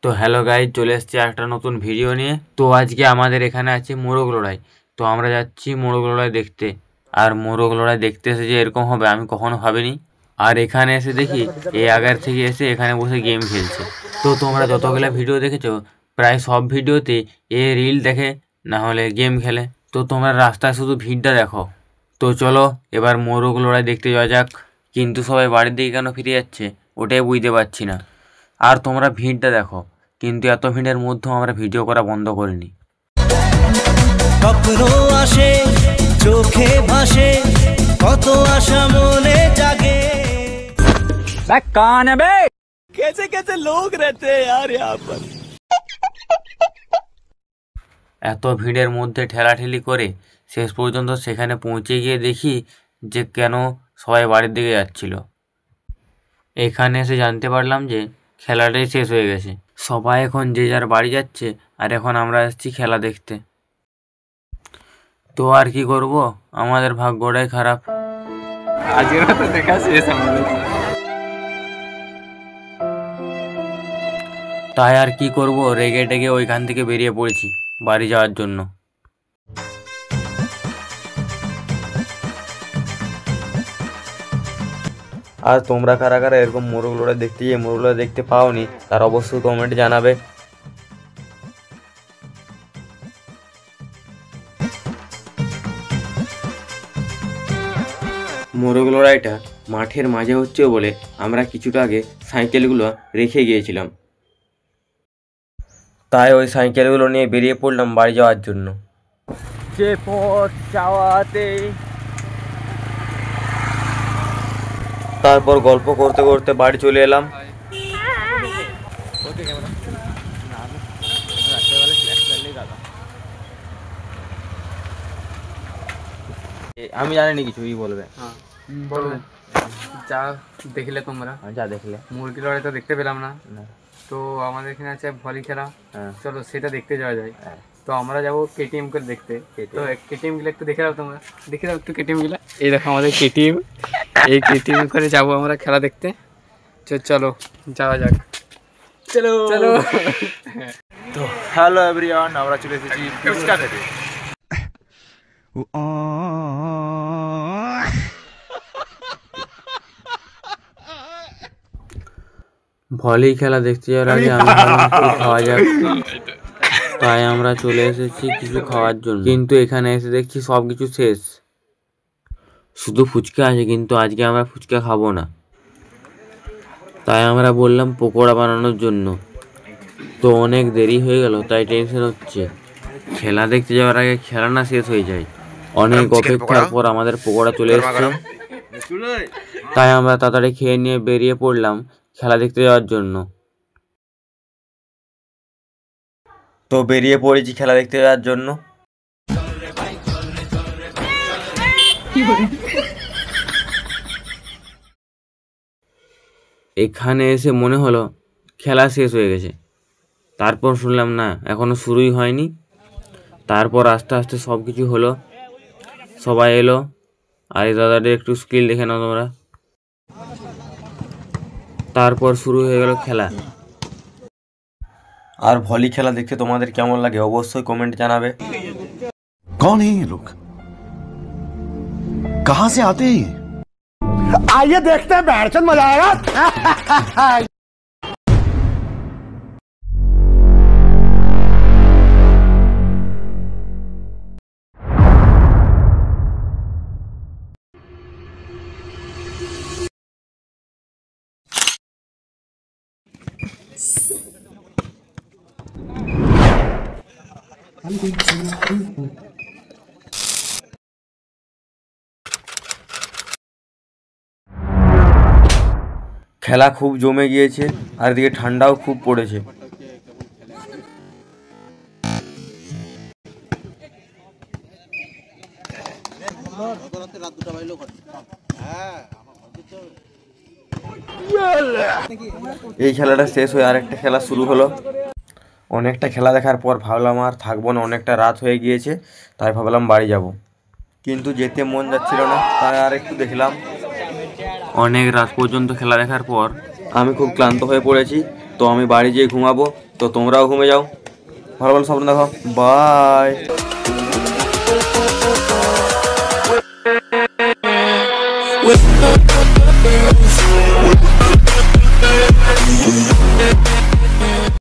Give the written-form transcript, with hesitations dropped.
তো hello guys, চলে এসেছি একটা নতুন ভিডিও নিয়ে। তো আজকে আমাদের এখানে আছে মোরগ লড়াই। তো আমরা যাচ্ছি মোরগ লড়াই দেখতে। আর মোরগ লড়াই দেখতে এসে যে এরকম হবে আমি কখনো ভাবিনি। আর এখানে এসে দেখি এই আগের থেকে এসে এখানে বসে গেম খেলছে। তো তোমরা যতগুলো ভিডিও দেখেছো প্রায় সব ভিডিওতে এ রিল দেখে না হলে গেম খেলে। তো তোমরা রাস্তায় শুধু ভিড়টা দেখো। তো চলো এবার মোরগ লড়াই দেখতে যাওয়া যাক। কিন্তু সবাই বাড়ির দিকে কেন ফিরে যাচ্ছে ওটাই বুঝতে পারছি না। আর তোমরা ভিড়টা দেখো, কিন্তু এত ভিড়ের মধ্যেও আমরা ভিডিও করা বন্ধ করিনি। স্বপ্ন আসে চোখে ভাসে, কত আশা মনে জাগে। कौन है बे? कैसे कैसे लोग रहते हैं यार यहाँ पर। এত ভিড়ের মধ্যে ঠেলাঠেলি করে শেষ পর্যন্ত সেখানে পৌঁছে গিয়ে দেখি যে কেন সবাই বাড়ির দিকে যাচ্ছিল। এখানে এসে জানতে পারলাম যে খেলাটাই শেষ হয়ে গেছে। সবাই এখন যে যার বাড়ি যাচ্ছে, আর এখন আমরা আসছি খেলা দেখতে। তো আর কি করব, আমাদের ভাগ্যটাই খারাপ। আজকের তো দেখা শেষ আমাদের। তাই আর কি করব, রেগে টেগে ওইখান থেকে বেরিয়ে পড়েছি বাড়ি যাওয়ার জন্য। আর তোমরা কারা কারা এরকম মোরগ লড়াই দেখতে গিয়ে মোরগ লড়াই দেখতে পাওনি তার অবশ্যই কমেন্টে জানাবে। মোরগ লড়াইটা মাঠের মাঝে হচ্ছে বলে আমরা কিছুটা আগে সাইকেলগুলো রেখে গিয়েছিলাম, তাই ওই সাইকেলগুলো নিয়ে বেরিয়ে পড়লাম বাড়ি যাওয়ার জন্য। যে পথ যাওয়াতে তারপর গল্প করতে করতে বাড়ি চলে এলাম। আমি জানি কিছুই বলবে। বলবে যা দেখলে তোমরা, যা দেখলে মুরগি লড়াই তো দেখতে পেলাম না। তো আমাদের এখানে আছে ভলি খেলা, চলো সেটা দেখতে যাওয়া যায়। তো আমরা যাবো কেটিএম করে দেখতে। তো কেটিএম গুলো একটু দেখে দাও, তোমরা দেখে দাও একটু কেটিএম গুলা। এই দেখো আমাদের কেটিএম, এই কেটিএম করে যাবো আমরা খেলা দেখতে। চলো যাওয়া যাক, চলো চলো। তো হ্যালো এভরিওয়ান, আমরা চলে এসেছি ফুচকা খেতে। ভলি খেলা দেখতে যাওয়ার আগে আমি ভাবলাম কিছু খাওয়া যাক, তাই আমরা চলে এসেছি কিছু খাওয়ার জন্য। কিন্তু এখানে এসে দেখছি সব কিছু শেষ, শুধু ফুচকা আছে। কিন্তু আজকে আমরা ফুচকা খাবো না, তাই আমরা বললাম পকোড়া বানানোর জন্য। তো অনেক দেরি হয়ে গেল, তাই টেনশন হচ্ছে খেলা দেখতে যাওয়ার আগে খেলা না শেষ হয়ে যায়। অনেক অপেক্ষার পর আমাদের পকোড়া চলে এসছে, তাই আমরা তাড়াতাড়ি খেয়ে নিয়ে বেরিয়ে পড়লাম খেলা দেখতে যাওয়ার জন্য। তো বেরিয়ে পড়েছি খেলা দেখতে যাওয়ার জন্য। এখানে এসে মনে হলো খেলা শেষ হয়ে গেছে, তারপর শুনলাম না এখনো শুরুই হয়নি। তারপর আস্তে আস্তে সব কিছু হলো, সবাই এলো। আর এই দাদাদের একটু স্কিল দেখে নাও তোমরা। তারপর শুরু হয়ে গেল খেলা। আর ভলি খেলা দেখতে তোমাদের কেমন লাগে অবশ্যই কমেন্ট জানাবে। कौन है ये लोग, कहां से आते हैं? आइए देखते हैं, बैठचंद मजा आएगा। খেলা খুব জমে গিয়েছে, আর এদিকে ঠান্ডাও খুব পড়েছে। এই খেলাটা শেষ হয়ে আরেকটা খেলা শুরু হলো। অনেকটা খেলা দেখার পর ভাবলাম আর থাকবো না, অনেকটা রাত হয়ে গিয়েছে, তাই ভাবলাম বাড়ি যাব। কিন্তু যেতে মন যাচ্ছিল না, তাই আর একটু দেখলাম। অনেক রাত পর্যন্ত খেলা দেখার পর আমি খুব ক্লান্ত হয়ে পড়েছি, তো আমি বাড়ি যেয়ে ঘুমাবো। তো তোমরাও ঘুমে যাও, ভালো ভালো স্বপ্ন দেখো, by. We'll be right back.